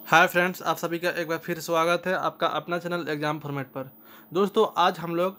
Hi friends, आप सभी का एक बार फिर स्वागत है आपका अपना चैनल एग्ज़ाम फॉर्मेट पर। दोस्तों, आज हम लोग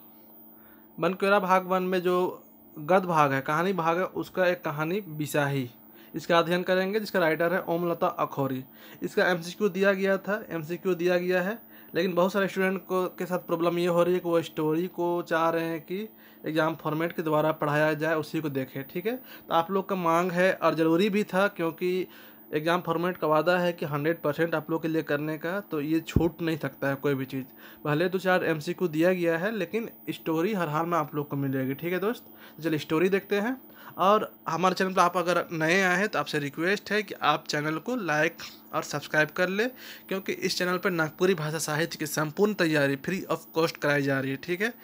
बनकेरा भाग 1 में जो गद्य भाग है, कहानी भाग है, उसका एक कहानी बिसाही इसका अध्ययन करेंगे, जिसका राइटर है ओमलता अखौरी। इसका एमसीक्यू दिया गया था, एमसीक्यू दिया गया है, लेकिन बहुत सारे स्टूडेंट को के साथ प्रॉब्लम ये हो रही है कि वो स्टोरी को चाह रहे हैं कि एग्ज़ाम फॉर्मेट के द्वारा पढ़ाया जाए, उसी को देखें। ठीक है, तो आप लोग का मांग है और ज़रूरी भी था, क्योंकि एग्ज़ाम फॉर्मेट का वादा है कि 100% आप लोग के लिए करने का, तो ये छूट नहीं सकता है कोई भी चीज़। भले 2-4 एमसीक्यू दिया गया है, लेकिन स्टोरी हर हाल में आप लोग को मिलेगी। ठीक है दोस्त, तो चलिए स्टोरी देखते हैं। और हमारे चैनल पर आप अगर नए आए हैं तो आपसे रिक्वेस्ट है कि आप चैनल को लाइक और सब्सक्राइब कर ले, क्योंकि इस चैनल पर नागपुरी भाषा साहित्य की संपूर्ण तैयारी फ्री ऑफ कॉस्ट कराई जा रही है। ठीक है,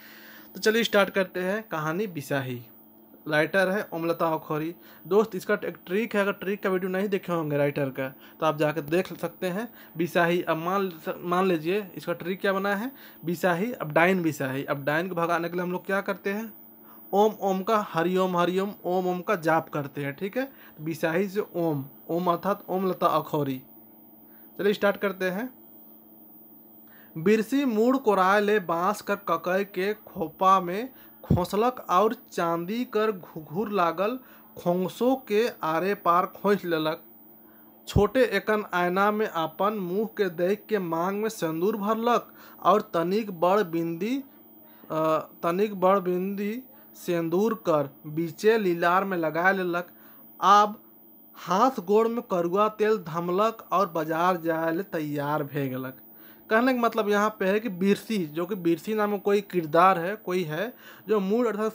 तो चलिए स्टार्ट करते हैं। कहानी बिसाही, राइटर है ओमलता अखौरी। दोस्त, इसका एक ट्रिक है, अगर ट्रिक का वीडियो नहीं देखे होंगे राइटर का, तो आप जाकर देख सकते हैं। बिसाही, अब मान लीजिए इसका ट्रिक क्या बना है। बिसाही, अब डाइन बिसाही। अब डाइन को भगाने के लिए हम लोग क्या करते हैं, ओम ओम का हरिओम हरिओम ओम ओम का जाप करते हैं। ठीक है, बिसाही से ओम, ओम अर्थात ओमलता अखौरी। चलिए स्टार्ट करते हैं। बिरसी मूड कोराय ले बांस कर ककय के खोपा में खोसलक और चांदी कर घुघुर लागल खोंसों के आरे पार खोस लेलक। छोटे एकन आयना में अपन मुंह के देख के मांग में सिंदूर भरलक और तनिक बड़ बिंदी सिंदूर कर बीचे लीलार में लगा लेलक। अब हाथ गोड़ में करुआ तेल धमलक और बाजार जाए ले तैयार भे गेलक। कहने का मतलब यहाँ पे है कि बिरसी, जो कि बिरसी नाम का कोई किरदार है, कोई है, जो मूड अर्थात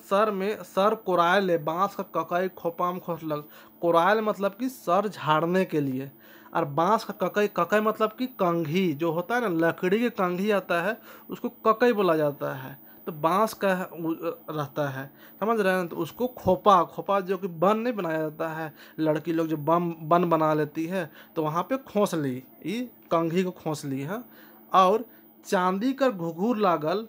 सर कोरायल ले बांस का ककई खोपाम खोसलक। कोरायल मतलब कि सर झाड़ने के लिए, और बांस का ककई, ककई मतलब कि कंघी जो होता है ना, लकड़ी की कंघी आता है, उसको ककई बोला जाता है। तो बांस का रहता है, समझ रहे हैं। तो उसको खोपा, खोपा जो कि बन नहीं बनाया जाता है, लड़की लोग जो बन बना लेती है, तो वहाँ पे खोस ली, ये कंघी को खोस ली है। और चांदी का घुघुर लागल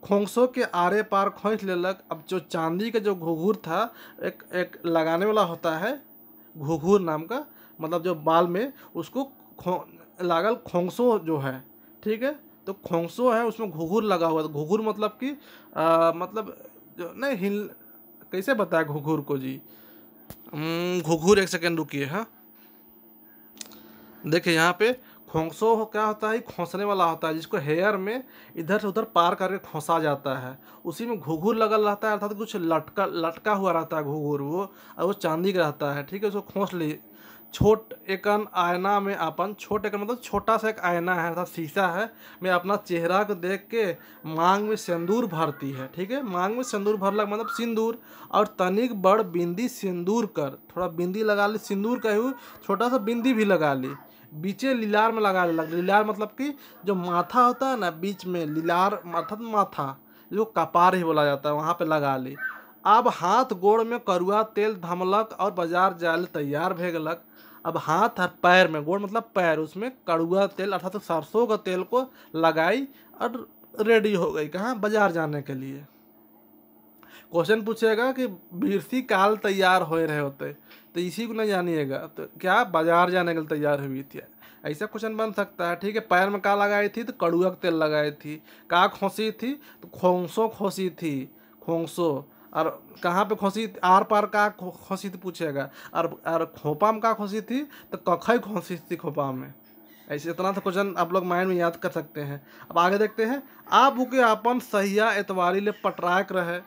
खोंसों के आरे पार खोस लेलक। अब जो चांदी का जो घुघुर था, एक लगाने वाला होता है घुघुर नाम का, मतलब जो बाल में उसको लागल खोंसो जो है। ठीक है, तो खोंसो है, उसमें घुघुर लगा हुआ था। घुघुर मतलब कि मतलब जो नहीं हिल, कैसे बताया घुघुर को जी। घुघुर, एक सेकेंड रुकिए। हाँ, देखिए यहाँ पे खोंसो क्या होता है, खोंसने वाला होता है, जिसको हेयर में इधर से उधर पार करके खोसा जाता है। उसी में घुघुर लगल रहता है, अर्थात कुछ लटका लटका हुआ रहता है घुघुर वो, और वो चांदी का रहता है। ठीक है, उसको खोस ली। छोट एकन आयना में अपन, छोट एकन मतलब छोटा सा एक आयना है अर्थात शीशा है, मैं अपना चेहरा को देख के मांग में सिंदूर भरती है। ठीक है, मांग में सिंदूर भरलक मतलब सिंदूर, और तनिक बड़ बिंदी सिंदूर कर, थोड़ा बिंदी लगा ली, सिंदूर का ही छोटा सा बिंदी भी लगा ली। बीचे लीलार में लगा लेलक। लीलार मतलब कि जो माथा होता है ना, बीच में लीलार अर्थात माथा, जो कपार ही बोला जाता है, वहाँ पे लगा ली। अब हाथ गोड़ में करुआ तेल धमलक और बाजार जाए तैयार भे गेलक। अब हाथ और पैर में, गोड़ मतलब पैर, उसमें कड़ुआ तेल अर्थात सरसों का तेल को लगाई और रेडी हो गई, कहाँ, बाजार जाने के लिए। क्वेश्चन पूछेगा कि बिरसी काल तैयार हो रहे होते, तो इसी को नहीं जानिएगा तो क्या बाजार जाने के लिए तैयार हुई थी, ऐसा क्वेश्चन बन सकता है। ठीक है, पैर में क्या लगाई थी, तो कड़ुआ का तेल लगाई थी। कहाँ खोसी थी, तो खोंसो खोसी थी, खोंसो। और कहाँ पे खोसी, आर पार का खोसी थी पूछेगा। और खोपा में कहाँ खोसी थी, तो कखई खोसी थी खोपा में। ऐसे इतना सा क्वेश्चन आप लोग माइंड में याद कर सकते हैं। अब आगे देखते हैं। आप उके अपन सहिया एतवारी ले पटराक रहे।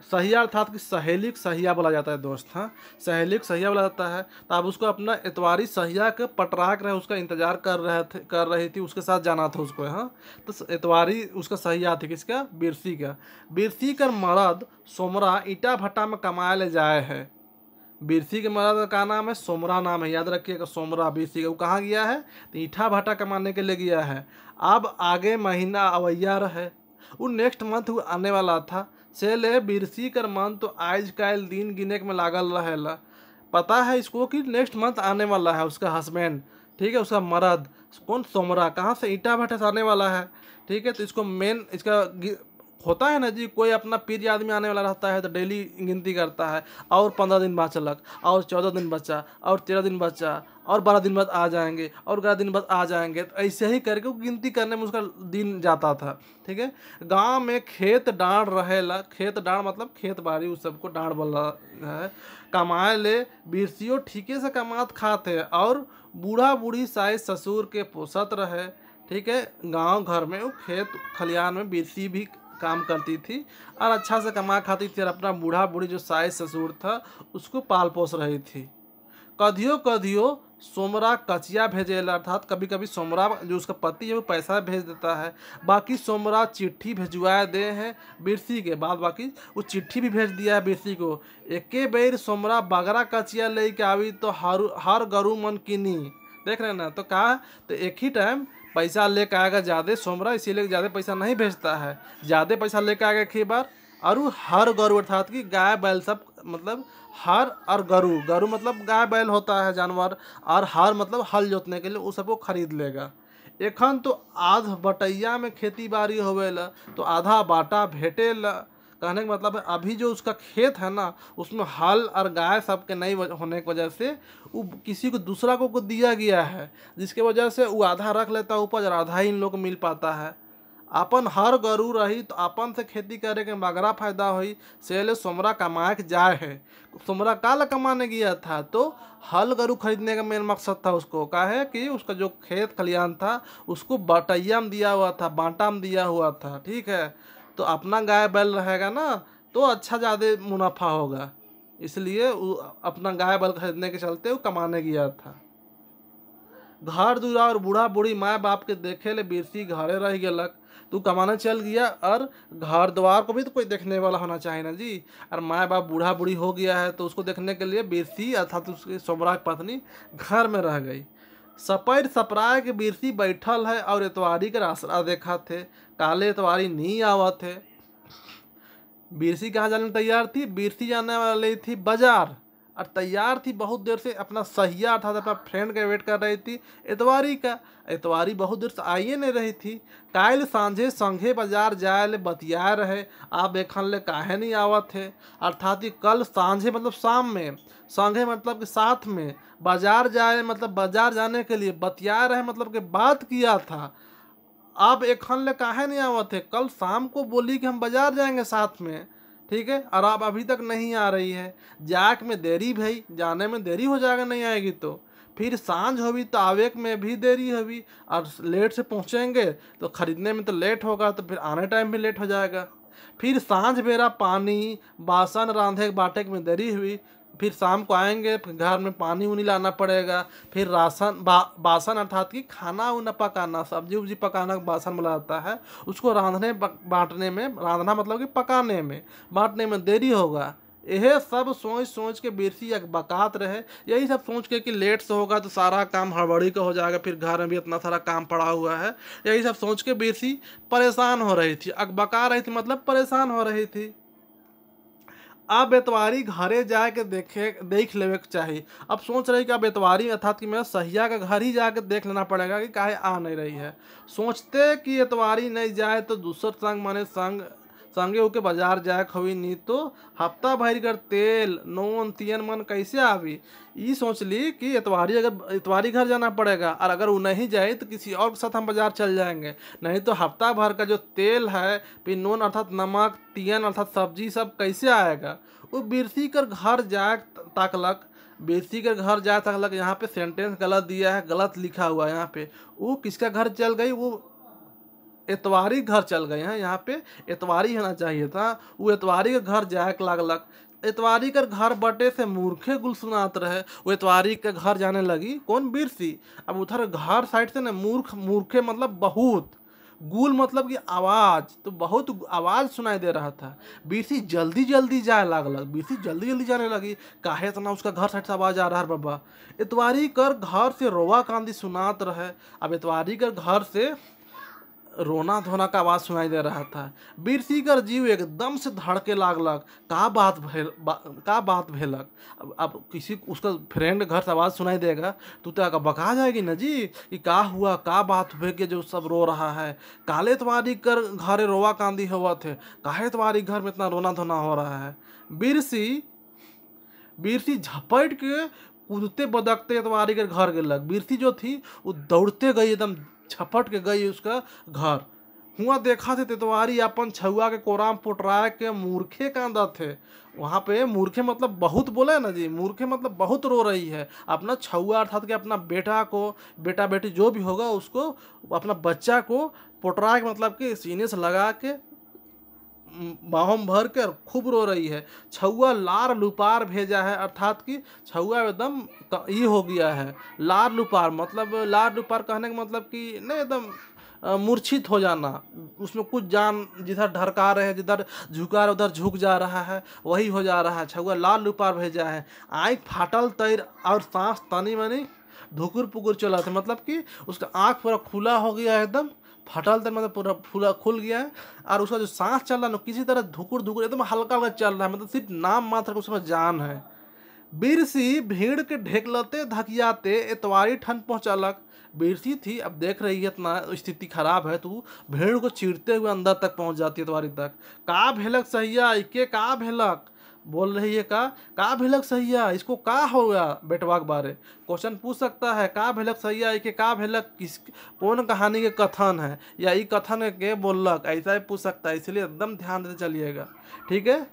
सहिया अर्थात कि सहेली को सहिया बोला जाता है दोस्त। हाँ, सहेली को सहिया बोला जाता है, तो आप उसको अपना एतवारी सहिया के पटराक रहे, उसका इंतजार कर रही थी, उसके साथ जाना था उसको। हाँ, तो एतवारी उसका सहिया थी, किसका, बिरसी का। बिरसी कर मर्द सोमरा ईटा भट्टा में कमाए ले जाए है। बिरसी के मर्द का नाम है सोमरा, नाम है, याद रखिएगा, सोमरा बिरसी का। वो कहाँ गया है, तो ईटा भाटा कमाने के लिए गया है। अब आगे महीना अवैया रहे, वो नेक्स्ट मंथ वो आने वाला था। से ले बिरसी कर मन तो आज काल दिन गिने में लागल रहेला। पता है इसको कि नेक्स्ट मंथ आने वाला है उसका हस्बैंड। ठीक है, उसका मर्द कौन, सोमरा, कहाँ से, ईटा भाटा से आने वाला है। ठीक है, तो इसको मेन इसका होता है ना जी, कोई अपना पीर आदमी आने वाला रहता है तो डेली गिनती करता है, और 15 दिन बचलक, और 14 दिन बचा, और 13 दिन बचा, और 12 दिन बाद आ जाएंगे और 11 दिन बाद आ जाएंगे। तो ऐसे ही करके वो गिनती करने में उसका दिन जाता था। ठीक है, गांव में खेत डाँड़ रहेला, खेत डाँड़ मतलब खेत बाड़ी, उस सबको डाँड़ बोला है। कमाए ले बिरसियो ठीके से कमात खाते और बूढ़ा बूढ़ी सास ससुर के पोसत रहे। ठीक है, गांव घर में वो खेत खलियान में बिरसी भी काम करती थी और अच्छा से कमा खाती थी और अपना बूढ़ा बूढ़ी जो सास ससुर था उसको पाल पोस रही थी। कधियो कधियो सोमरा कचिया भेजेला, अर्थात कभी कभी सोमरा जो उसका पति है वो पैसा भेज देता है, बाकी सोमरा चिट्ठी भेजवा दे हैं बिरसी के बाद, बाकी वो चिट्ठी भी भेज दिया है बिरसी को। एके बेर सोमरा बगरा कचिया लेके आवी तो हर गरु मन किनी। देख रहे हैं ना, तो कहा तो एक ही टाइम पैसा लेके आएगा ज़्यादा सोमरा, इसीलिए ज़्यादा पैसा नहीं भेजता है, ज़्यादा पैसा लेके आएगा एक ही बार। और वो हर गरु अर्थात कि गाय बैल सब, मतलब हर और गरु, गरु मतलब गाय बैल होता है जानवर, और हर मतलब हल जोतने के लिए वो सबको खरीद लेगा। एखन तो आध बटैया में खेती बाड़ी होवेला तो आधा बाटा भेटेला। कहने का मतलब है अभी जो उसका खेत है ना उसमें हल और गाय सबके नहीं होने की वजह से वो किसी को दूसरा को दिया गया है, जिसके वजह से वो आधा रख लेता है उपज और आधा ही इन लोग को मिल पाता है। अपन हर गरु रही तो अपन से खेती करे के मगरा फायदा हुई, सेले सोमरा कमाए के जाए है। सोमरा काला कमाने गया था तो हल गरु खरीदने का मेन मकसद था उसको, का है कि उसका जो खेत खलियान था उसको बटैया में दिया हुआ था, बांटा में दिया हुआ था। ठीक है, तो अपना गाय बैल रहेगा ना तो अच्छा ज़्यादा मुनाफा होगा, इसलिए वो अपना गाय बैल खरीदने के चलते वो कमाने गया था। घर दूरा और बूढ़ा बूढ़ी माँ बाप के देखे ले बिरसी घरे रह गलक, तू कमाने चल गया और घर द्वार को भी तो कोई देखने वाला होना चाहिए ना जी। और माँ बाप बूढ़ा बूढ़ी हो गया है तो उसको देखने के लिए बिरसी अर्थात उसकी सोमरा की पत्नी घर में रह गई। सपैर सपराय के बिरसी बैठल है और एतवारी के आसरा देखा थे, काले एतवारी नहीं आवत थे। बिरसी कहाँ जाने तैयार थी, बिरसी जाने वाली थी बाजार और तैयार थी बहुत देर से, अपना सहिया अर्थात अपना फ्रेंड का वेट कर रही थी एतवारी का। एतवारी बहुत देर से आइए नहीं रही थी। काल सांझे संघे बाजार जाए ले बतिया रहे, आप देखन ले काहे नहीं आवत थे, अर्थात कल सांझे मतलब शाम में, संघे मतलब कि साथ में, बाजार जाए मतलब बाजार जाने के लिए बतिया रहे मतलब कि बात किया था। आप एखन ले काहे नहीं आवत थे, कल शाम को बोली कि हम बाजार जाएंगे साथ में। ठीक है, और आप अभी तक नहीं आ रही है, जाक में देरी भाई, जाने में देरी हो जाएगा नहीं आएगी तो, फिर सांझ होगी तो आवे में भी देरी होगी, और लेट से पहुँचेंगे तो खरीदने में तो लेट होगा, तो फिर आने टाइम भी लेट हो जाएगा। फिर सांझ बेरा पानी बासन रांधे बाटे में देरी हुई, फिर शाम को आएंगे फिर घर में पानी उनी लाना पड़ेगा, फिर राशन बासन अर्थात कि खाना उना पकाना, सब्जी उब्जी पकाना बासन में आता है, उसको रांधने बांटने में, रांधना मतलब कि पकाने में बांटने में देरी होगा। यह सब सोच सोच के बिरसी बकात रहे, यही सब सोच के कि लेट से होगा तो सारा काम हड़बड़ी का हो जाएगा, फिर घर में भी इतना सारा काम पड़ा हुआ है, यही सब सोच के बिरसी परेशान हो रही थी, अकबका रही थी मतलब परेशान हो रही थी। अब एतवारी घरे जाके देख लेवे के चाहिए। अब सोच रही कि अब एतवारी अर्थात कि मेरा सहिया का घर ही जाके देख लेना पड़ेगा कि काहे आ नहीं रही है। सोचते कि एतवारी नहीं जाए तो दूसर संग माने संगे होके बाजार जाए खवी, नहीं तो हफ्ता भर कर तेल नून तियन मन कैसे आवी। ये सोच ली कि एतवारी घर जाना पड़ेगा, और अगर वो नहीं जाए तो किसी और के साथ हम बाजार चल जाएंगे, नहीं तो हफ्ता भर का जो तेल है फिर नून अर्थात नमक तियन अर्थात सब्जी सब कैसे आएगा। वो बिरसी कर घर जाए ताकलक, बिरसी के घर जाए ताकलक, यहाँ पे सेंटेंस गलत दिया है, गलत लिखा हुआ है यहाँ पे। वो किसका घर चल गई, वो एतवारी घर चल गए हैं, यहाँ पे एतवारी होना चाहिए था, वो एतवारी के घर जाए लागलक। एतवारी के घर बटे से मूर्खे गुल सुनात रहे, वो एतवारी के घर जाने लगी कौन, बिरसी। अब उधर घर साइड से ना मूर्खे मतलब बहुत, गुल मतलब कि आवाज, तो बहुत आवाज सुनाई दे रहा था। बिरसी जल्दी जल्दी जाए लागलक, बिरसी जल्दी जल्दी जाने लगी, काहे इतना उसका घर साइड से आवाज आ रहा है बाबा। एतवारी कर घर से रोवा कांदी सुनात रहे। अब एतवारी कर घर से रोना धोना का आवाज़ सुनाई दे रहा था। बिरसी कर जीव एकदम से धड़के लागलक, का बात भेलक। अब किसी उसका फ्रेंड घर से आवाज़ सुनाई देगा तो बका जाएगी ना जी कि का हुआ, का बात हुए कि जो सब रो रहा है। काले तुम्हारी कर घरे रोवा कांदी हुआ थे, काहे तुम्हारी घर में इतना रोना धोना हो रहा है। बिरसी झपट के कूदते बदकते इतवारी के घर गेलक। बिरसी जो थी वो दौड़ते गई, एकदम झपट के गई उसका घर। हुआ देखा थे इतवारी अपन छुआ के कोराम पुटरा के मूर्खे कांदा थे। वहाँ पे मूर्खे मतलब बहुत बोले ना जी, मूर्खे मतलब बहुत रो रही है अपना छुआ, अर्थात कि अपना बेटा को, बेटा बेटी जो भी होगा उसको, अपना बच्चा को पुटरा के मतलब कि सीने से लगा के बाहों में भर के खूब रो रही है। छुआ लार लुपार भेजा है, अर्थात कि छुआ एकदम ये हो गया है। लार लुपार मतलब, लार लुपार कहने का मतलब कि नहीं एकदम मूर्छित हो जाना, उसमें कुछ जान जिधर ढरका रहे, जिधर झुका रहे उधर झुक जा रहा है, वही हो जा रहा है। छुआ लाल लुपार भेजा है। आँख फाटल तैर और सांस तनी मनी धुकुर पुकुर चला था, मतलब कि उसका आँख पूरा खुला हो गया है, एकदम फटल तक मतलब पूरा फूला खुल गया है। और उसका जो सांस चल रहा है ना किसी तरह धुकुर धुकुर एकदम हल्का हल्का चल रहा है, मतलब सिर्फ नाम मात्र का उसमें जान है। बिरसी भीड़ के ढेकलते धकियाते इतवारी ठन पहुंचलक। बिरसी थी, अब देख रही है इतना स्थिति खराब है, तू भीड़ को चीरते हुए अंदर तक पहुंच जाती है इतवारी तक। का भेलक सहिया, इके का भेलक, बोल रही है का भेलक सहिया, इसको का हो गया बेटवा के बारे क्वेश्चन पूछ सकता है। का भेलक सहिया, इके का भेलक, किस कौन कहानी के कथन है या ये कथन के बोलक, ऐसा ही पूछ सकता है, इसलिए एकदम ध्यान देते चलिएगा, ठीक है।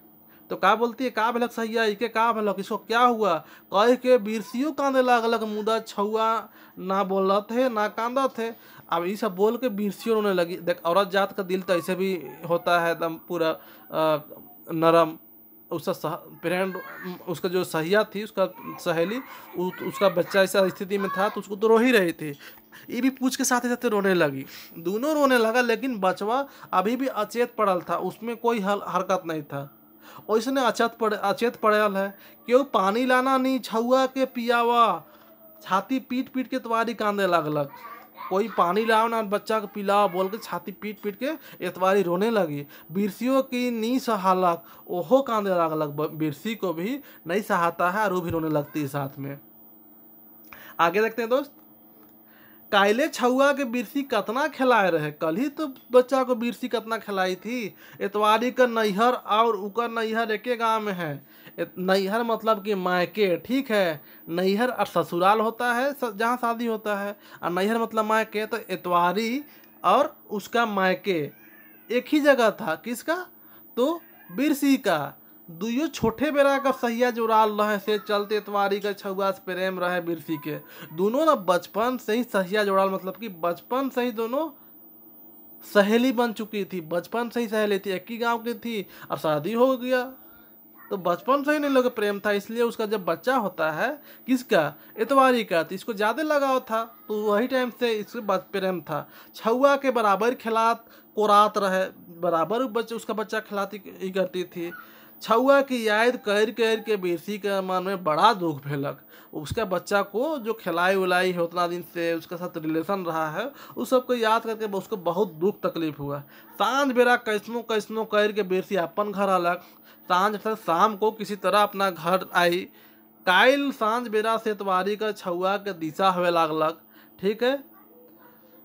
तो का बोलती है का भेलक सहिया, इके का भेलक, इसको क्या हुआ, कह के बिरसियो कांदे लागलक। मुदा छुआ ना बोलत थे ना कांदा थे। अब ये सब बोल के बिरसियो रोने लगी। देख औरत जात का दिल तो ऐसे भी होता है एकदम पूरा नरम। उसका फ्रेंड, उसका जो सहिया थी, उसका सहेली, उसका बच्चा ऐसा स्थिति में था तो उसको तो रो ही रही थी। ये भी पूछ के साथ ही साथ रोने लगी, दोनों रोने लगा। लेकिन बचवा अभी भी अचेत पड़ल था, उसमें कोई हरकत नहीं था। ओइसने अचेत पड़ल है। क्यों पानी लाना नहीं छुआ के पियावा, छाती पीट पीट के तुम्हारी कांदे लगलक। कोई पानी लाओ ना बच्चा को पिलाओ बोल के छाती पीट पीट के एतवारी रोने लगी। बिरसियों की नी सहालक, ओहो कांदे लगलक। बिरसी को भी नहीं सहाता है और वो भी रोने लगती है साथ में। आगे देखते हैं दोस्त। कायले छुआ के बिरसी कतना खिलाए रहे, कल ही तो बच्चा को बिरसी कतना खिलाई थी। इतवारी का नैहर और उकर नैहर एके गांव में है। नैहर मतलब कि मायके, ठीक है। नैहर और ससुराल होता है जहाँ शादी होता है, और नैहर मतलब मायके। तो इतवारी और उसका मायके एक ही जगह था। किसका, तो बिरसी का। दुइयो छोटे बेरा का सहिया जुड़ाल रहे से चलते इतवारी का छुआ से प्रेम रहे बिरसी के। दोनों ना बचपन से ही सहिया जुड़ाल, मतलब कि बचपन से ही दोनों सहेली बन चुकी थी। बचपन से ही सहेली थी, एक ही गांव की थी, और शादी हो गया तो बचपन से ही नहीं लोग प्रेम था। इसलिए उसका जब बच्चा होता है, किसका, इतवारी का, तो इसको ज़्यादा लगाव था, तो वही टाइम से इससे प्रेम था। छुआ के बराबर खिलात कोरात रहे, बराबर बच्चे उसका बच्चा खिलाती ही करती थी। छुआ की याद कर कर के बिरसी के मन में बड़ा दुख भेलक। उसका बच्चा को जो खिलाई उलाई है उतना दिन से उसके साथ रिलेशन रहा है, उस सबको याद करके उसको बहुत दुख तकलीफ हुआ। सांझ बेरा कैसनो कैसनो कर के बिरसी अपन घर अलग। सांझ तक शाम को किसी तरह अपना घर आई। कायल सांझ बेरा से इतवारी का छुआ के दिशा हवे लागलक, ठीक है।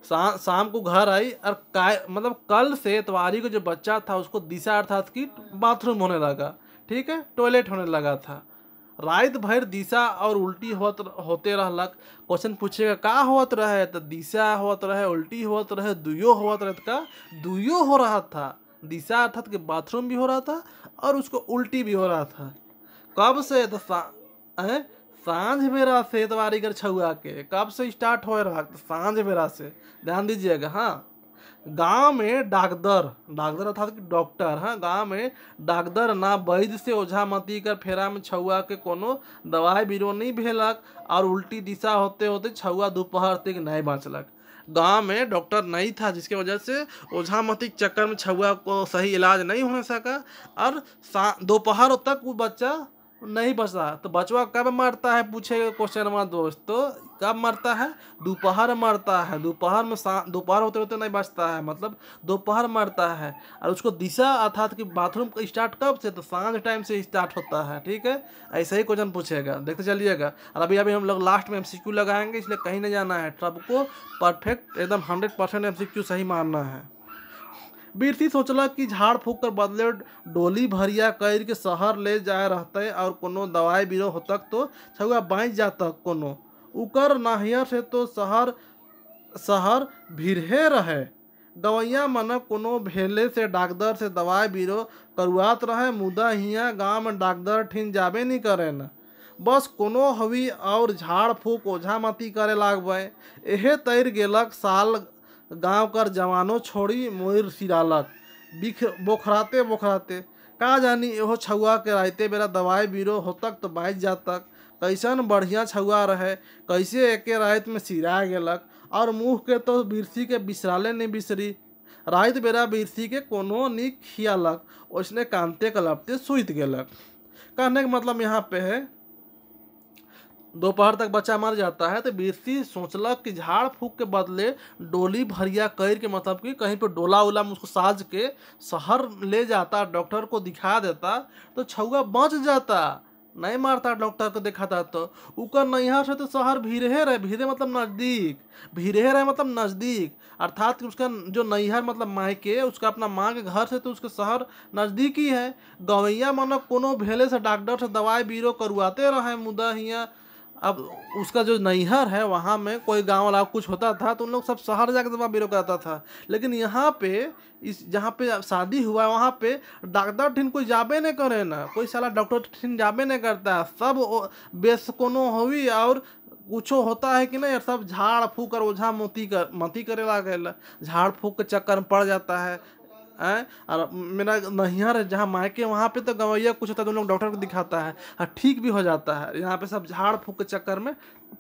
शाम को घर आई और मतलब कल से इतवारी को जो बच्चा था उसको दिशा अर्थात कि बाथरूम होने लगा, ठीक है, टॉयलेट होने लगा था। रात भर दिशा और उल्टी होते रहलक। क्वेश्चन पूछेगा का होत रहे, तो दिशा होत रहे, उल्टी होत रहे, दुयो होत रहे। का दुयो हो रहा था, दिशा अर्थात कि बाथरूम भी हो रहा था और उसको उल्टी भी हो रहा था। कब से, तो सांझ बेरा से इतवारी कर छुआ के कब से स्टार्ट हो रहा, तो सांझ बेरा से। ध्यान दीजिएगा। हाँ, गांव में डॉक्टर अर्थात कि डॉक्टर, हाँ, गांव में डॉक्टर ना वैद्य से ओझामती कर फेरा में छुआ के कोनो दवाई बीरो नहीं भेलक, और उल्टी दिशा होते होते छुआ दोपहर तक नहीं बाँचलक। गांव में डॉक्टर नहीं था जिसकी वजह से ओझामती के चक्कर में छुआ को सही इलाज नहीं हो सका, और दोपहर तक वो बच्चा नहीं बचा। तो बचवा कब मरता है पूछेगा क्वेश्चन हमारा दोस्त, तो कब मरता है, दोपहर मरता है। दोपहर में दोपहर होते होते नहीं बचता है, मतलब दोपहर मरता है। और उसको दिशा अर्थात कि बाथरूम का स्टार्ट कब से, तो सांझ टाइम से स्टार्ट होता है, ठीक है। ऐसे ही क्वेश्चन पूछेगा, देखते चलिएगा। और अभी हम लोग लास्ट में MCQ लगाएंगे, इसलिए कहीं नहीं जाना है। सबको परफेक्ट एकदम 100% MCQ सही मारना है। बिरसी सोचला कि झाड़ फूक कर बदले डोली भरिया कैर के शहर ले जाए रहते और कोनो दवाई बीरो होतक तो छुआ बाँच जातक कोनो। उकर नाहियर से तो शहर शहर भिरहे रहे। दवैया मन कोनो भेले से डॉक्टर से दवाई बीरो करुआत रहे, मुदा हियाँ गांव में डॉक्टर ठिन जाबे नहीं करे न। बस कोनो हवी और झाड़ फूक ओझा मती करे लागबे। एहे तैर गेलक साल गांव कर जवानो छोड़ी मोर सिरालक बिख बोखराते बोखराते। का जानी एहो छुआ के राइते बेरा दवाई बीरो होतक तो बाँच जातक। कैसन बढ़िया छुआ रहे, कैसे एके रात में सिरा गेलक। और मुँह के तो बिरसी के बिसराले नहीं बिसरी। रात बेरा बिरसी के कोनो नी खियालक, उसने कांते कलपते सुइत गेलक। कहने का मतलब यहाँ पे है दोपहर तक बच्चा मर जाता है तो बिरसी सोचलक कि झाड़ फूक के बदले डोली भरिया कर के, मतलब कि कहीं पे डोला उला में उसको साज के शहर ले जाता, डॉक्टर को दिखा देता तो छुआ बच जाता, नहीं मारता डॉक्टर को दिखाता। तो उकर नैहर से तो शहर भीरे रहे, भीरे मतलब नज़दीक, भीरे रहे मतलब नज़दीक, अर्थात कि उसका जो नैहर मतलब मायके उसका अपना माँ के घर से तो उसके शहर नज़दीक ही है। गवैया मन कोनो भेले से डॉक्टर से दवाई बीरो करवाते रहे, मुदा हियाँ अब उसका जो नैहर है वहाँ में कोई गांव वाला कुछ होता था तो उन लोग सब शहर जाकर दवा बीरो करता था। लेकिन यहाँ पे इस जहाँ पे शादी हुआ है वहाँ पे डॉक्टर ठिन कोई जाबे नहीं करे ना, कोई साला डॉक्टर ठिन जाबे नहीं करता है। सब बेस कोनो हुई और कुछो होता है कि नहीं, सब झाड़ फूक कर ओझा मती करे लागेला, झाड़ फूक के चक्कर में पड़ जाता है। और मेरा नैहर जहाँ मायके वहाँ पे तो गवैया कुछ होता है तो लोग डॉक्टर को दिखाता है और ठीक भी हो जाता है। यहाँ पे सब झाड़ फूक के चक्कर में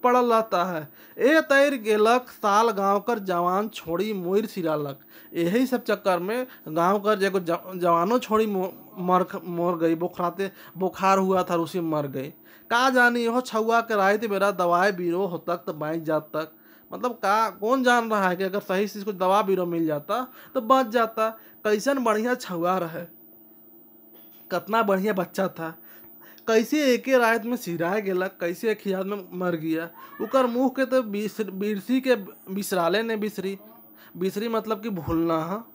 पड़ल रहता है। ए तैर गेलक साल गांव कर जवान छोड़ी मोर सिरालक। यही सब चक्कर में गांव कर एगो जवानों छोड़ी मर गई, बोखराते बुखार हुआ था उसी मर गई। का जानी हो छुआ के रात बेरा दवाई बीरो हो तक तो बाँच जात तक, मतलब का कौन जान रहा है कि अगर सही से इसको दवा बीरो मिल जाता तो बच जाता। कैसन बढ़िया छुआ रहे, कितना बढ़िया बच्चा था, कैसे एके रात में सिराए गेलक, कैसे एक ही रात में मर गया। उकर मुँह के तो बिरसी के बिसराले ने बिसरी। बिसरी मतलब कि भूलना, हाँ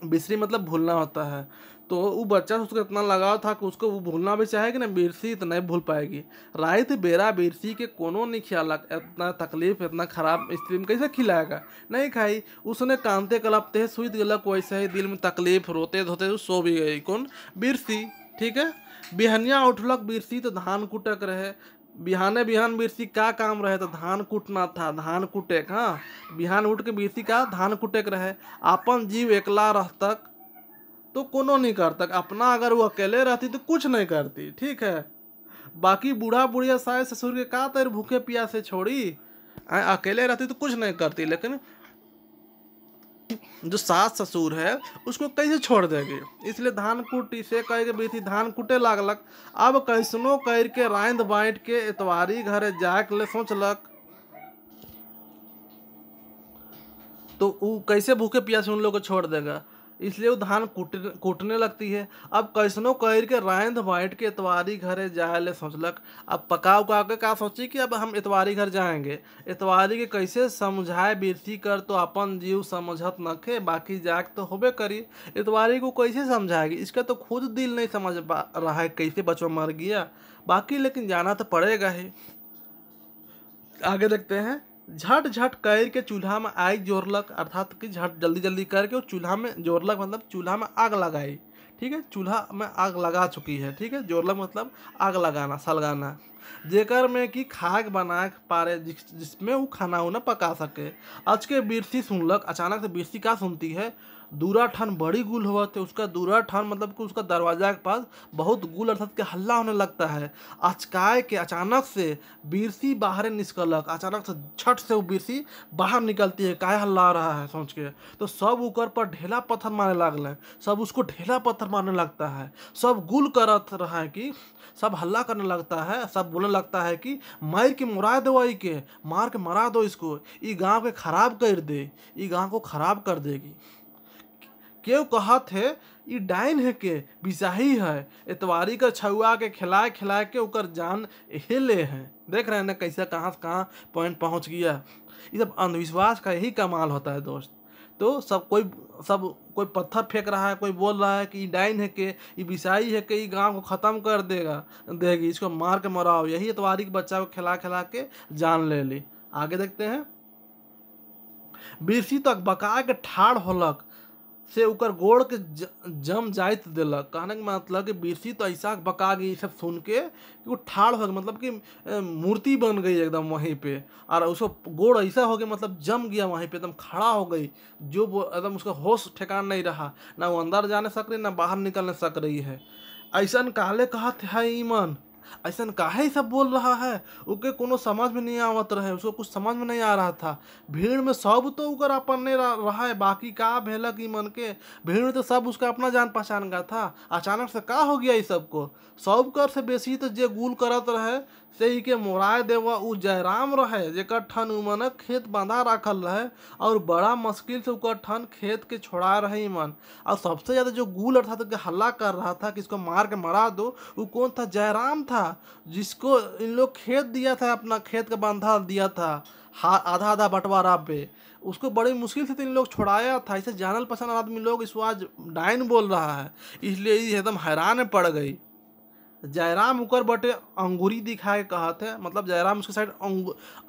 बिसरी मतलब भूलना होता है। तो वो बच्चा उसको इतना लगाव था कि उसको वो भूलना भी चाहेगी ना, बिरसी तो नहीं भूल पाएगी। रात बेरा बिरसी के कोनो नहीं खियालक, इतना तकलीफ इतना खराब स्थिति में कैसे खिलाएगा, नहीं खाई। उसने कांते कलपते सुइत गलक, वैसे ही दिल में तकलीफ रोते धोते सो भी गई कौन, बिरसी। ठीक है, बिहनिया उठलक बिरसी तो धान कुटक रहे। बिहाने बिहान बिरसी का काम रहे तो धान कूटना था, धान कुटेक। हाँ, बिहान उठ के बिरसी का धान कुटेक रहे। अपन जीव एकला रहतक तो कोनो नहीं करतक, अपना अगर वो अकेले रहती तो कुछ नहीं करती। ठीक है, बाकी बूढ़ा बुढ़िया सास ससुर के का तेरे भूखे प्यासे छोड़ी, अकेले रहती तो कुछ नहीं करती। लेकिन जो सास ससुर है उसको कैसे छोड़ देगी, इसलिए धान कुटी से कह के बीती धान कुटे लागलक। अब कैसनो कर के रांध बांट के इतवारी घरे जाके ले सोचलक तो वो कैसे भूखे प्यासे उन लोग को छोड़ देगा, इसलिए वो धान कूटने लगती है। अब कैसनो कर के रांध बांट के इतवारी घरे जाए ले सोचलक। अब पका उका के का सोची कि अब हम इतवारी घर जाएंगे, इतवारी के कैसे समझाए बिरसी कर तो अपन जीव समझत नखे, बाकी जाग तो होबे करी। इतवारी को कैसे समझाएगी, इसका तो खुद दिल नहीं समझ पा रहा है कैसे बचवा मर गया, बाकी लेकिन जाना तो पड़ेगा ही। आगे देखते हैं। झट झट कर के चूल्हा में आग जोड़लक, अर्थात कि झट जल्दी जल्दी करके वो चूल्हा में जोड़लक, मतलब चूल्हा में आग लगाई। ठीक है, चूल्हा में आग लगा चुकी है। ठीक है, जोड़लक मतलब आग लगाना, सलगाना, जेकर में कि खाक बना पारे, जिसमें वो खाना उन्हें पका सके। आज के बिरसी सुनलक, अचानक से बिरसी का सुनती है, दूरा ठान बड़ी गुल हुआ थे। उसका दूरा ठान मतलब कि उसका दरवाजा के पास बहुत गुल अर्थात के हल्ला होने लगता है। अचकाय के अचानक से बिरसी बाहर निकलक, अचानक से झट से वो बिरसी बाहर निकलती है, काय हल्ला रहा है सोच के। तो सब ऊपर पर ढेला पत्थर मारने लगल, सब उसको ढेला पत्थर मारने लगता है। सब गुल करत रहा है कि सब हल्ला करने लगता है, सब बोलने लगता है कि मार के मुरा दो, आई के मार के मरा दो इसको, ये गांव के खराब कर दे, ये गांव को खराब कर देगी। क्यों कहत है ये डाइन है के बिसाही है, इतवारी का छुआ के खिलाए खिलाए के उकर जान हिले है। देख रहे हैं ना कैसे कहाँ से कहाँ पॉइंट पहुँच गया। ये सब अंधविश्वास का यही कमाल होता है दोस्त। तो सब कोई पत्थर फेंक रहा है, कोई बोल रहा है कि ये डाइन है के, ये बिसाई है के, ये गांव को ख़त्म कर देगी, इसको मार के मराओ। यही इतवारी के बच्चा को खिला खिला के जान ले ली। आगे देखते हैं। बिरसी तक बका के ठाड़ होलक से उकर गोड़ के जम जाइत देलक। कहने का मतलब कि बिरसी तो ऐसा बका गई सब सुन के कि वो ठाड़ हो गई, मतलब कि मूर्ति बन गई एकदम वहीं पे, और उसको गोड़ ऐसा हो गया, मतलब जम गया वहीं पे, एकदम खड़ा हो गई, जो वो एकदम उसका होश ठिकान नहीं रहा, ना वो अंदर जाने सक रही ना बाहर निकलने सक रही है। ऐसा काले कहते है ईमन, ऐसा काहे सब बोल रहा है, उके कोनो समझ में नहीं आवत रहे, उसको कुछ समझ में नहीं आ रहा था। भीड़ में सब तो उकर अपन नहीं रहा है, बाकी का भेलक ई मन के, भीड़ में तो सब उसका अपना जान पहचान का था। अचानक से का हो गया इस सबको, सब कर से बेसी तो जे गुल करत रहे से ही के मोराय देवा उ जयराम रहे, जेकर ठन उमन खेत बांधा रखल रहे, और बड़ा मुश्किल से उकर ठन खेत के छोड़ा रहे ईमन। और सबसे ज्यादा जो गुल अर्थात तो हल्ला कर रहा था कि इसको मार के मरा दो, वो कौन था? जयराम था, जिसको इन लोग खेत दिया था, अपना खेत का बांधा दिया था आधा आधा बंटवारा पे, उसको बड़ी मुश्किल से तो इन लोग छुड़ाया था। इसे जानल पसंद आदमी लोग इसको आज डाइन बोल रहा है, इसलिए ये एकदम हैरान पड़ गई। जयराम उकर बटे अंगूरी दिखा के कहते हैं, मतलब जयराम उसके साइड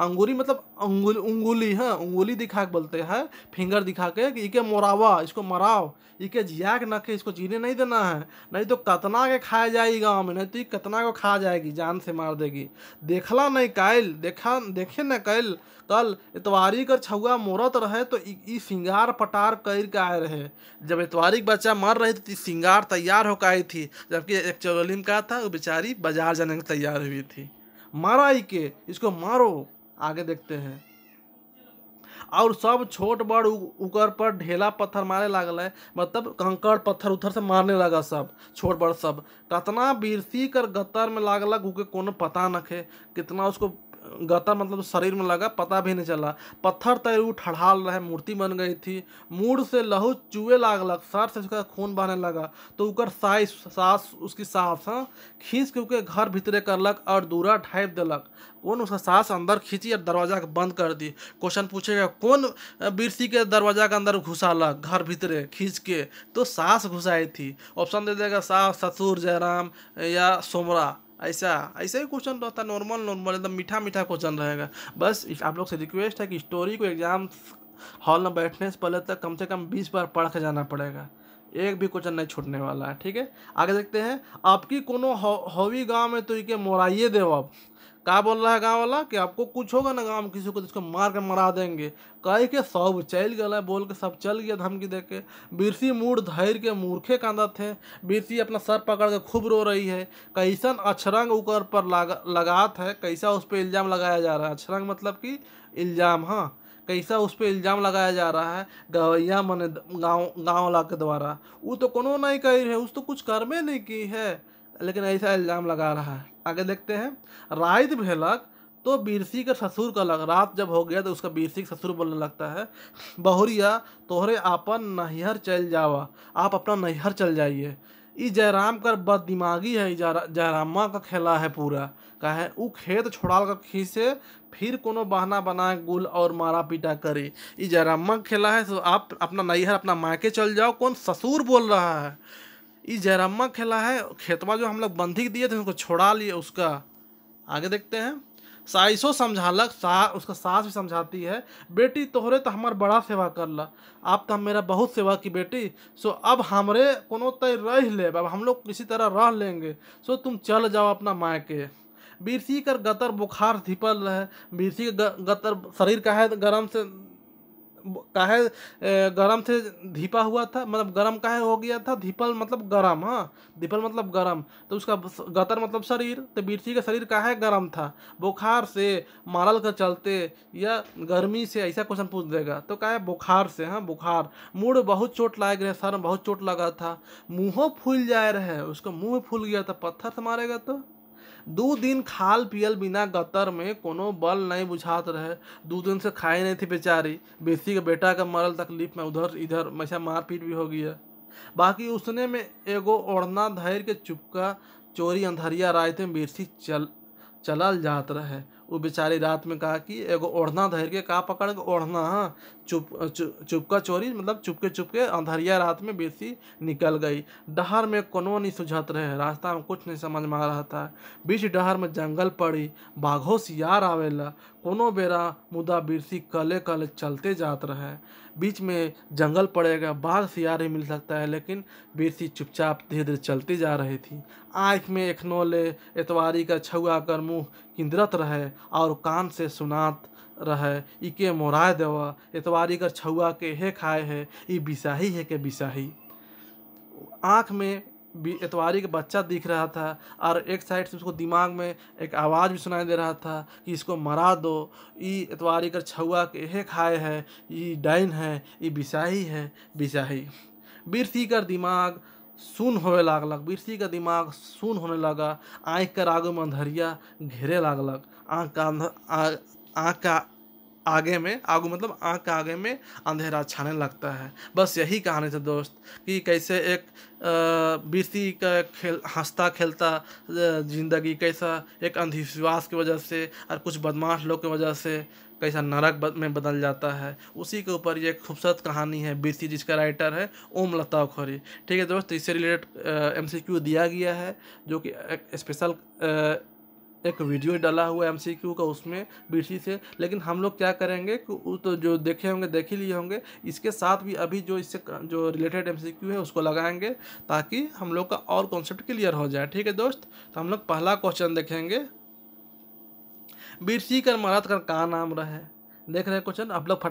अंगूरी मतलब उंगुली, हाँ उंगुली दिखा के बोलते हैं, फिंगर दिखा के कि इके मोरावा, इसको मराओ, इके जिया के नखे, इसको जीने नहीं देना है, नहीं तो कतना के खाया जाएगी गाँव में, नहीं तो कतना को खा जाएगी, जान से मार देगी। देखला नहीं कैल, देखे न कैल, कल इतवारी कर छुआ मोरत रहे तो ई सिंगार पटार कर के आए रहे। जब इतवारी का बच्चा मर रही तो सिंगार तैयार होकर आई थी, जबकि एक चौलिम का था, वो बेचारी बाजार जाने को तैयार हुई थी। मारा ही के, इसको मारो। आगे देखते हैं। और सब छोट बड़ उकर पर ढेला पत्थर मारे लागल है, मतलब कंकड़ पत्थर उथर से मारने लगा सब छोट बड़ सब। कतना बिरसी कर गतर में लागलक उके कोनो पता न खे, कितना उसको गतर मतलब शरीर में लगा पता भी नहीं चला। पत्थर तय ठड़ाल रहे, मूर्ति बन गई थी, मुड़ से लहू चुए लागलक, सर से उसका खून बहने लगा। तो उकर सास उसकी सास हाँ खींच के उके घर भीतरे करलक और दूरा ढाइप देलक। कौन? उसका सास अंदर खींची और दरवाजा के बंद कर दी। क्वेश्चन पूछेगा कौन बिरसी के दरवाजा के अंदर घुसालक घर भीतरे खींच के? तो सास घुसाई थी। ऑप्शन दे देगा सास, ससुर, जयराम या सोमरा। ऐसा ऐसा ही क्वेश्चन रहता है, नॉर्मल एकदम मीठा मीठा क्वेश्चन रहेगा। बस आप लोग से रिक्वेस्ट है कि स्टोरी को एग्जाम हॉल में बैठने से पहले तक कम से कम 20 बार पढ़ के जाना पड़ेगा, एक भी क्वेश्चन नहीं छूटने वाला है। ठीक है, आगे देखते हैं। आपकी कोनो हवी गांव में तो इके मोराइए देव। अब का बोल रहा है गांव वाला कि आपको कुछ होगा ना गांव में किसी को तो इसको मार के मरा देंगे। कह के सब चल गया, बोल के सब चल गया धमकी दे के। बिरसी मूड धैर्य के मूर्खे कांदा थे। बिरसी अपना सर पकड़ के खूब रो रही है। कैसन अछरंग ऊपर पर लगात है, कैसा उस पर इल्ज़ाम लगाया जा रहा है। अछरंग मतलब कि इल्ज़ाम, हाँ कैसा उस पर इल्ज़ाम लगाया जा रहा है गवैया मने गाँव वाला के द्वारा। वो तो कोनो नहीं कही है, उस तो कुछ कर्मे नहीं की है, लेकिन ऐसा इल्ज़ाम लगा रहा है। आगे देखते हैं। रात भेलक तो बिरसी के ससुर का लग, रात जब हो गया तो उसका बिरसी के ससुर बोलने लगता है, बहुरिया तोहरे आपन नैहर चल जावा, आप अपना नैहर चल जाइए। ई जयराम कर बद दिमागी है, जयरामा का खेला है पूरा। काहे उ खेत छोड़ाल का खींचे, फिर कोनो बहाना बना गुल और मारा पीटा करे। ई जयरामा का खेला है, तो आप अपना नैहर अपना मायके चल जाओ। कौन ससुर बोल रहा है? ई जयरामा खेला है, खेतवा जो हम लोग बंधी दिए थे उसको छोड़ा लिए उसका। आगे देखते हैं। साइसो समझालक, उसका सास भी समझाती है, बेटी तोहरे तो हमार बड़ा सेवा करला, आप तो मेरा बहुत सेवा की बेटी, सो अब हमरे कोनो तय रह ले, अब हम लोग किसी तरह रह लेंगे, सो तुम चल जाओ अपना मायके। बिरसी कर गतर बुखार धिपल रहे। बिरसी के गतर शरीर का है गरम से काहे गरम से धीपा हुआ था, मतलब गरम काहे हो गया था, धीपल मतलब गरम, हाँ धीपल मतलब गरम, तो उसका गतर मतलब शरीर, तो बिरसी का शरीर काहे गरम था, बुखार से, मारल का चलते या गर्मी से, ऐसा क्वेश्चन पूछ देगा तो काहे बुखार से, हाँ बुखार। मुड़ बहुत चोट लग रहे, सर में बहुत चोट लगा था, मुँहों फूल जाए रहे, उसका मुँह फूल गया था, पत्थर से मारेगा तो। 2 दिन खाल पियल बिना गतर में कोनो बल नहीं बुझात रहे। 2 दिन से खाई नहीं थी बेचारी। बेसी के बेटा का मरल तकलीफ में उधर इधर मैसा मारपीट भी हो गया। बाकी उसने में एगो ओढ़ना धैर के चुपका चोरी अंधरिया राय थे बिरसी चलल जात रहे। वो बेचारी रात में कहा कि एगो ओढ़ना धर के का पकड़ के ओढ़ना, हाँ, चुपका चोरी मतलब चुपके चुपके अंधरिया रात में बिरसी निकल गई। डहर में कोनो नहीं सुझत रहे, रास्ता में कुछ नहीं समझ में आ रहा था। बीच डहर में जंगल पड़ी, बाघो सियार आवेला, कोनो बेरा मुदा बिरसी कले कले चलते जात रहे। बीच में जंगल पड़ेगा, बाघ सियार ही मिल सकता है, लेकिन बिरसी चुपचाप धीरे धीरे चलती जा रही थी। आँख में एखनोले एतवारी का छुआ कर मुँह किंदरत रहे और कान से सुनात रहे, इके मोराय देवा एतवारी कर छुआ के हे खाए है, ई बिसाही है के बिसाही। आँख में एतवारी का बच्चा दिख रहा था और एक साइड से उसको दिमाग में एक आवाज़ भी सुनाई दे रहा था कि इसको मरा दो, ई एतवारी कर छुआ के हे खाए है, ई डाइन है, ई बिसाही है बिसाही। बिरसी कर दिमाग सुन होने लागलक, बिरसी का दिमाग सुन होने लगा। आँख कर आगे में अंधरिया घेरे लागलक। आँख का आगे में आगू मतलब आँख के आगे में अंधेरा छाने लगता है। बस यही कहानी थी दोस्त, कि कैसे एक बिरसी का हंसता खेलता जिंदगी कैसा एक अंधविश्वास की वजह से और कुछ बदमाश लोग की वजह से कैसा नरक में बदल जाता है। उसी के ऊपर ये खूबसूरत कहानी है बिरसी, जिसका राइटर है ओम लता खोरी। ठीक है दोस्त, इससे रिलेटेड MCQ दिया गया है, जो कि एक स्पेशल एक वीडियो डाला हुआ है MCQ का उसमें बिरसी से। लेकिन हम लोग क्या करेंगे कि वो तो जो देखे होंगे देख ही लिए होंगे, इसके साथ भी अभी जो इससे जो रिलेटेड MCQ है उसको लगाएंगे, ताकि हम लोग का और कॉन्सेप्ट क्लियर हो जाए। ठीक है दोस्त, तो हम लोग पहला क्वेश्चन देखेंगे, बिरसी कर मरद का का नाम रहे। देख रहे हैं क्वेश्चन, आप लोग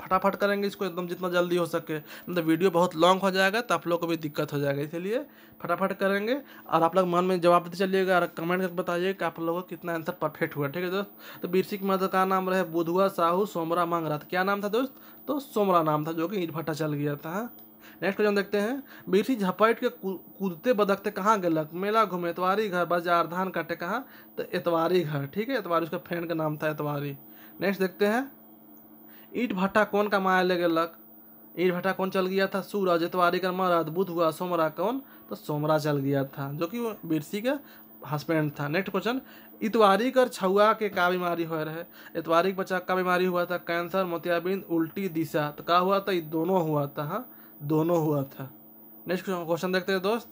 फटाफट करेंगे इसको एकदम जितना जल्दी हो सके, मतलब वीडियो बहुत लॉन्ग हो जाएगा तो आप लोग को भी दिक्कत हो जाएगा, इसलिए फटाफट करेंगे। और आप लोग मन में जवाब देते चलिएगा और कमेंट करके बताइए कि आप लोगों को कितना आंसर परफेक्ट हुआ। ठीक है दोस्त, तो बिरसी के मर्द का नाम रहे बुधुआ साहू सोमरा मांगरात। क्या नाम था दोस्त? तो सोमरा नाम था, जो कि ईंट भट्टा चल गया था। नेक्स्ट क्वेश्चन देखते हैं, बिरसी झपट के कूदते बदकते कहाँ गेलक? मेला घूमे, एतवारी घर, बाजार, धान काटे कहाँ? तो एतवारी घर। ठीक है, एतवारी उसका फ्रेंड का नाम था एतवारी। नेक्स्ट देखते हैं, ईंट भट्टा कौन कमाया ले गेलक? ईंट भट्टा कौन चल गया था? सूरज। एतवारी का मरद बुध हुआ, सोमरा कौन? तो सोमरा चल गया था, जो कि वो बिरसी का हस्बैंड था। नेक्स्ट क्वेश्चन, इतवारी कर छुआ के का बीमारी हो रहे? इतवारी के बच्चा का बीमारी हुआ था? कैंसर, मोतियाबिंद, उल्टी दिशा। तो का हुआ था? ये दोनों हुआ था। हाँ, दोनों हुआ था। नेक्स्ट क्वेश्चन देखते हैं दोस्त,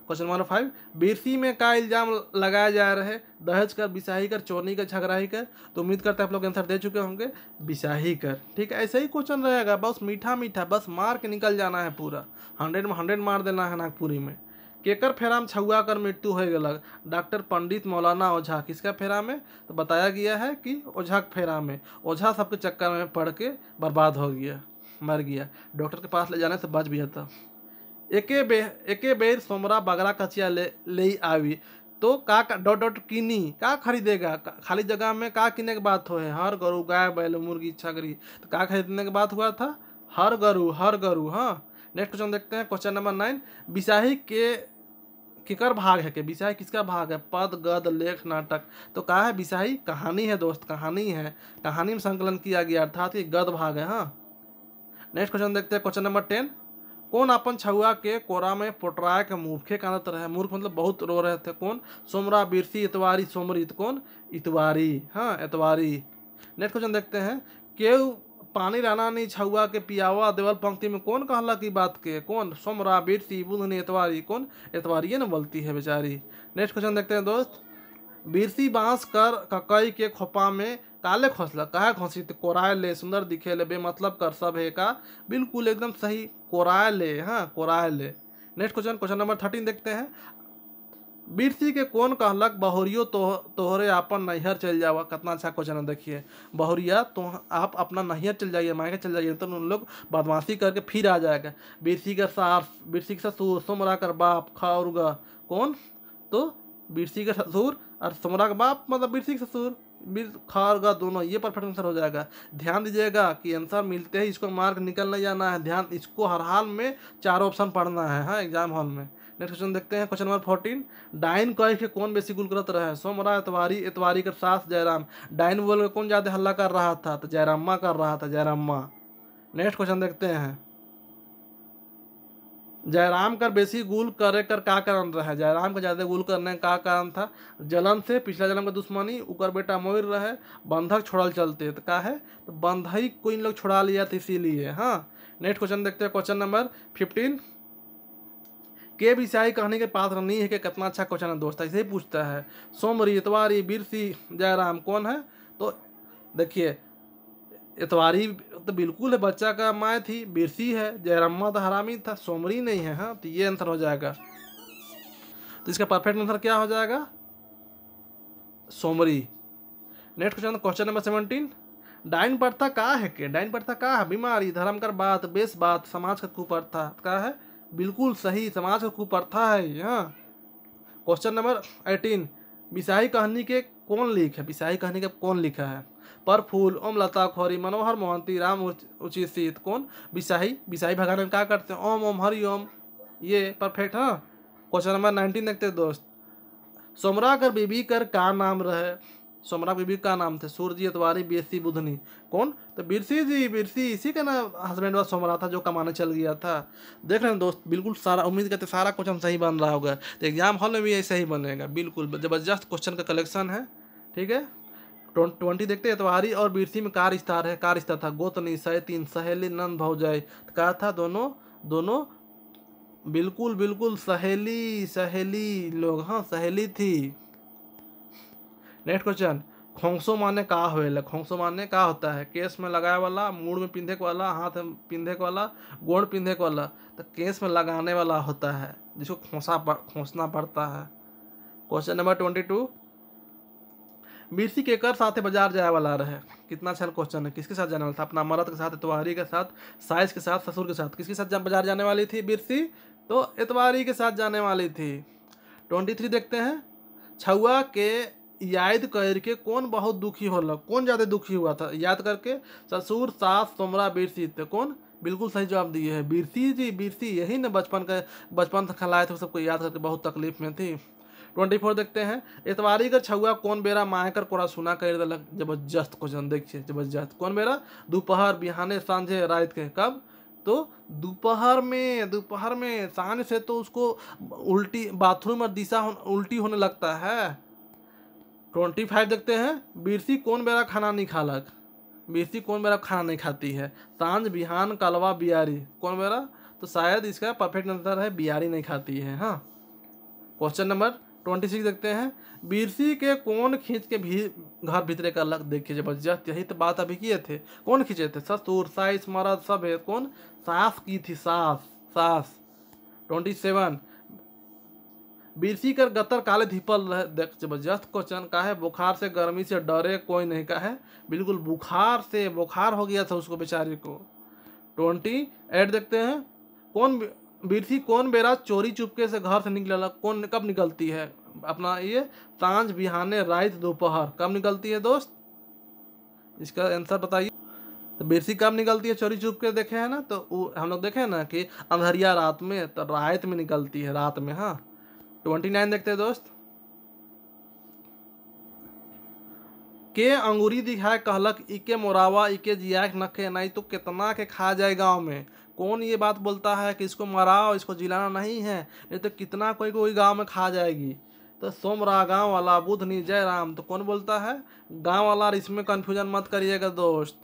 क्वेश्चन नंबर 5, बिरसी में का इल्जाम लगाया जा रहा है? दहेज कर, बिसाही कर, चोरनी कर, झगड़ाही कर। तो उम्मीद करते हैं आप लोग आंसर दे चुके होंगे, बिसाही कर। ठीक है, ऐसे ही क्वेश्चन रहेगा, बस मीठा मीठा, बस मार के निकल जाना है पूरा, 100 में 100 मार देना है नागपुरी में। केकर फेरा में छुआ कर मृत्यु हो गलक? डॉक्टर पंडित मौलाना ओझा। किसका फेरा में? तो बताया गया है कि ओझा के फेरा में। ओझा सबके चक्कर में पड़ के बर्बाद हो गया, मर गया। डॉक्टर के पास ले जाने से बच भी जाता। एके बेर सोमरा बगरा कचिया ले आवी, तो का डॉट डॉट किनी का खरीदेगा? खाली जगह में का किने के बात हो है? हर गरु, गाय, बैल, मुर्गी, छगरी। तो का खरीदने की बात हुआ था? हर गरु, हर गरु। हाँ, नेक्स्ट क्वेश्चन देखते हैं, क्वेश्चन नंबर 9, बिसाही के किकर भाग है? के बिसाही किसका भाग है? पद, गद, लेख, नाटक। तो का है? बिसाही कहानी है दोस्त, कहानी है, कहानी में संकलन किया गया, अर्थात ये गद भाग है। हाँ, नेक्स्ट क्वेश्चन देखते हैं, क्वेश्चन नंबर 10, कौन अपन छुआ के कोरा में पोटराय के मूर्खे कानत रहे? मूर्ख मतलब बहुत रो रहे थे। कौन? सोमरा, बिरसी, इतवारी, सोमरी। कौन? इतवारी। हाँ, इतवारी। नेक्स्ट क्वेश्चन देखते हैं, केहू पानी रहना नहीं छुआ के पियावा देवल पंक्ति में कौन कहला की बात के? कौन? सोमरा, बिरसी, बुधनी, इतवारी। कौन? इतवारी ना बोलती है बेचारी। नेक्स्ट क्वेश्चन देखते हैं दोस्त, बिरसी बांस कर ककई के खोपा में काले खोसला, काहे खोसी? तो कोराय ले, सुंदर दिखे ले, बेमतलब कर सब है का? बिल्कुल एकदम सही, कोराय ले। हाँ, कोराय ले। नेक्स्ट क्वेश्चन, क्वेश्चन नंबर 13 देखते हैं, बिरसी के कौन कहलक बहुरियो तोहरे अपन नैहर चल जावा? कितना अच्छा क्वेश्चन है, देखिए। बहुरिया तो आप अपना नैहर चल जाइए, मायके चल जाइए, तो उन लोग बदमाशी करके फिर आ जाएगा। बिरसी का सास, बिरसी का ससुर, सोमरा कर बाप, खौरगा। कौन? तो बिरसी का ससुर और सोमरा का बाप मतलब बिरसी का ससुर, खारगा दोनों, ये परफेक्ट आंसर हो जाएगा। ध्यान दीजिएगा कि आंसर मिलते ही इसको मार्क निकल नहीं जाना है, ध्यान, इसको हर हाल में 4 ऑप्शन पढ़ना है। हाँ, एग्जाम हॉल में। नेक्स्ट क्वेश्चन देखते हैं, क्वेश्चन नंबर 14, डाइन कह के कौन बेसी गुल करत रहे? सोमरा, इतवारी, इतवारी का सास जयराम। डाइन बोल के कौन ज्यादा हल्ला कर रहा था? तो जयराम्मा कर रहा था, जयराम्मा। नेक्स्ट क्वेश्चन देखते हैं, जयराम कर बेसी गुल करे कर का कारण रहे, जयराम का ज्यादा गुल करने का कारण था जलन से, पिछला जन्म का दुश्मनी, उकर बेटा मोर रहे, बंधक छोड़ल चलते, तो का है, तो बंधई को इन लोग छुड़ा लिया था इसीलिए। हाँ, नेक्स्ट क्वेश्चन देखते हैं, क्वेश्चन नंबर 15। के बिसाई कहने के पात्र नहीं है कि कितना अच्छा क्वेश्चन है दोस्त, ऐसे ही पूछता है। सोमरी, इतवारी, बिरसी, जयराम कौन है? तो देखिए, इतवारी तो बिल्कुल है, बच्चा का माँ थी, बिरसी है, जयरामा तो हरामी था, सोमरी नहीं है। हाँ, तो ये आंसर हो जाएगा। तो इसका परफेक्ट आंसर क्या हो जाएगा? सोमरी। Next question, question number 17। डाइन प्रथा का है? के डाइन प्रथा का है? बीमारी, धर्म कर बात, बेस बात, समाज का कुप्रथा का है? बिल्कुल सही, समाज का कुप्रथा है। हाँ, क्वेश्चन नंबर 18। बिसाही कहानी के कौन लिख है? बिसाही कहानी के कौन लिखा है? परफूल, ओम लता खोरी, मनोहर मोहंती, राम उचित सीत। कौन? बिसाही। बिसाही भगवान में क्या करते हैं? ओम ओम हरि ओम। ये परफेक्ट। हाँ, क्वेश्चन नंबर 19 देखते हैं दोस्त। सोमरा कर बीबी कर का नाम रहे? सोमरा बीबी का नाम थे? सूरजी, इतवारी, बिरसी, बुधनी। कौन? तो बिरसी जी, बिरसी, इसी का ना हस्बैंड वाला सोमरा था जो कमाने चल गया था। देख रहे हैं दोस्त, बिल्कुल सारा, उम्मीद करते सारा क्वेश्चन सही बन रहा होगा, तो एग्जाम हॉल में भी ऐसे ही बनेगा। बिल्कुल जबरदस्त क्वेश्चन का कलेक्शन है। ठीक है, 20 देखते हैं। इतवारी और बिरसी में का रिश्ता है? का रिश्ता था? गोतनी, सैतीन, सहेली, नंद भौजाई। कहा था? दोनों दोनों बिल्कुल बिल्कुल सहेली, सहेली लोग। हाँ, सहेली थी। नेक्स्ट क्वेश्चन, खोंसो माने का होएला? खोंसो माने का होता है? केस में लगाए वाला, मूड में पिंधे वाला, हाथ में पिंधे वाला, गोड़ पिंधे वाला। तो केस में लगाने वाला होता है, जिसको खोंसना पड़ता है। Question number 22। बिरसी केकर साथे बाजार जाए वाला रहे? कितना अच्छा क्वेश्चन है। किसके साथ जाने वाला था? अपना मर्द के साथ, इतवारी के साथ, साइस के साथ, ससुर के साथ। किसके साथ बाजार जाने वाली थी बिरसी? तो इतवारी के साथ जाने वाली थी। 23 देखते हैं। छुआ के याद करके कौन बहुत दुखी होला? कौन ज्यादा दुखी हुआ था याद करके? ससुर, सास, सोमरा, बिरसी। तो कौन? बिल्कुल सही जवाब दिए है, बिरसी जी, बिरसी। यही ना बचपन से खिलाए थे सबको, याद करके बहुत तकलीफ में थी। 24 देखते हैं। इतवारी का छुआ कौन बेरा माए कर कोरा सुना कर दिलक? जबरदस्त क्वेश्चन, देखिए जबरदस्त। कौन बेरा? दोपहर, बिहाने, सांझे, रात के। कब? तो दोपहर में सांझ से तो उसको उल्टी, बाथरूम और दिशा उल्टी होने लगता है। 25 देखते हैं। बिरसी कौन बेरा खाना नहीं खालक? बिरसी कौन बेरा खाना नहीं खाती है? सांझ, बिहान, कलवा, बियारी। कौन बेरा? तो शायद इसका परफेक्ट आंसर है बियारी नहीं खाती है। हाँ, क्वेश्चन नंबर 26 देखते हैं। बिरसी के कौन खींच के भी घर भीतरे का लग? देखिए जबरदस्त, यही तो बात अभी किए थे। कौन खींचे थे? ससुर, साइस, मर्द, सब है। कौन? सास की थी, सास, सास। 27। बिरसी कर गतर काले धिपल रहे? देख जबरदस्त क्वेश्चन का है। बुखार से, गर्मी से डरे कोई नहीं का है? बिल्कुल बुखार हो गया था उसको बेचारी को। 28 देखते हैं। कौन बिरसी कौन बेरा चोरी चुपके से घर से निकला? कौन? कब निकलती है? अपना ये सांझ, बिहाने, रात, दोपहर। कब निकलती है दोस्त? इसका आंसर बताइए। तो बिरसी कब निकलती है चोरी चुप के? देखे हैं ना, तो हम लोग देखे हैं ना कि अंधरिया रात में, तो रात में निकलती है, रात में। हाँ, 29 देखते हैं दोस्त। के अंगूरी दिखाए कहलक इके मोरावा, इके जिया नखे नहीं तो कितना के खा जाए गांव में? कौन ये बात बोलता है कि इसको मराओ, इसको जिलाना नहीं है, नहीं तो कितना कोई गांव में खा जाएगी? तो सोमरा, गांव वाला, बुधनी, जयराम। तो कौन बोलता है? गांव वाला। इसमें कंफ्यूजन मत करिएगा दोस्त।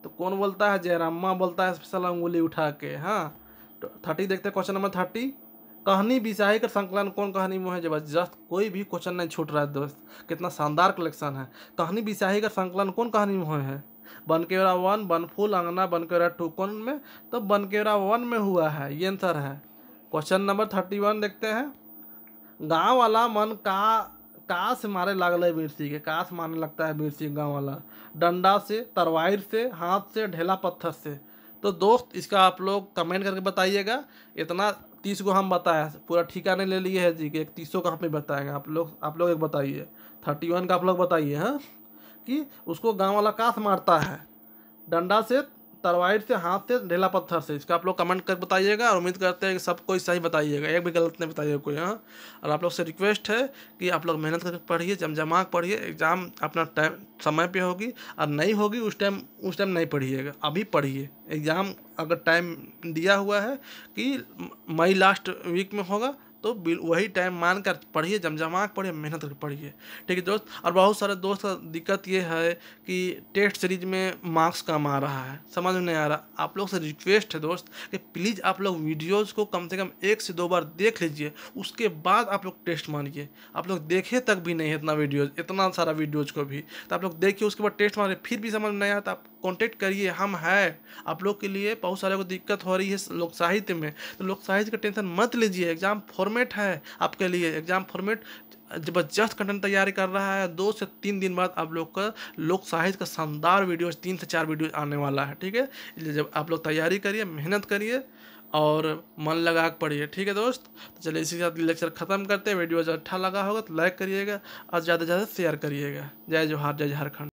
तो कौन बोलता है? जयरामा बोलता है स्पेशल अंगुली उठा के। हाँ, तो 30 देखते हैं, क्वेश्चन नंबर 30। कहानी बिसाही का संकलन कौन कहानी में है? जबरदस्त, कोई भी क्वेश्चन नहीं छूट रहा है दोस्त, कितना शानदार कलेक्शन है। कहानी बिसाही का संकलन कौन कहानी में हुए है? बनकेवरा 1, बनफूल, अंगना, बनकेवरा 2। कौन में? तो बनकेवरा 1 में हुआ है, ये आंसर है। क्वेश्चन नंबर 31 देखते हैं। गाँव वाला मन का से मारे लागल है बिरसी के? का से मारने लगता है बिरसी गाँव वाला? डंडा से, तरवाइर से, हाथ से, ढेला पत्थर से। तो दोस्त इसका आप लोग कमेंट करके बताइएगा। इतना 30 को हम बताया, पूरा ठिका नहीं ले लिए है जी कि एक 30 का हम नहीं बताएंगे। आप लोग एक बताइए, 31 का आप लोग बताइए। हाँ, कि उसको गाँव वाला का से मारता है? डंडा से, तरवाइट से, हाथ से, ढेला पत्थर से। इसका आप लोग कमेंट कर बताइएगा और उम्मीद करते हैं कि सब कोई सही बताइएगा, एक भी गलत नहीं बताइएगा कोई। हाँ, और आप लोग से रिक्वेस्ट है कि आप लोग मेहनत करके पढ़िए, जमजमा के पढ़िए। एग्ज़ाम अपना टाइम समय पे होगी, और नहीं होगी उस टाइम नहीं पढ़िएगा, अभी पढ़िए। एग्ज़ाम अगर टाइम दिया हुआ है कि मई लास्ट वीक में होगा, तो वही टाइम मान कर पढ़िए, जमजमा के पढ़िए, मेहनत करके पढ़िए। ठीक है दोस्त। और बहुत सारे दोस्त का दिक्कत ये है कि टेस्ट सीरीज में मार्क्स कम आ रहा है, समझ में नहीं आ रहा। आप लोग से रिक्वेस्ट है दोस्त कि प्लीज़ आप लोग वीडियोज़ को कम से कम 1 से 2 बार देख लीजिए, उसके बाद आप लोग टेस्ट मानिए। आप लोग देखे तक भी नहीं है इतना वीडियोज़, इतना सारा वीडियोज़ को भी, तो आप लोग देखिए, उसके बाद टेस्ट मारिए। फिर भी समझ में नहीं आता, आप कॉन्टेक्ट करिए, हम हैं आप लोग के लिए। बहुत सारे को दिक्कत हो रही है लोक साहित्य में, तो लोक साहित्य का टेंशन मत लीजिए। एग्जाम फॉर्मेट है आपके लिए, एग्जाम फॉर्मेट जबरदस्त कंटेंट तैयारी कर रहा है। 2 से 3 दिन बाद आप लोग का लोक साहित्य का शानदार वीडियोज, 3 से 4 वीडियोज आने वाला है। ठीक है, इसलिए जब आप लोग तैयारी करिए, मेहनत करिए और मन लगा के पढ़िए। ठीक है दोस्त, तो चलिए इसी के साथ लेक्चर खत्म करते हैं। वीडियो अच्छा लगा होगा तो लाइक करिएगा और ज़्यादा से ज़्यादा शेयर करिएगा। जय जोहार, जय झारखंड।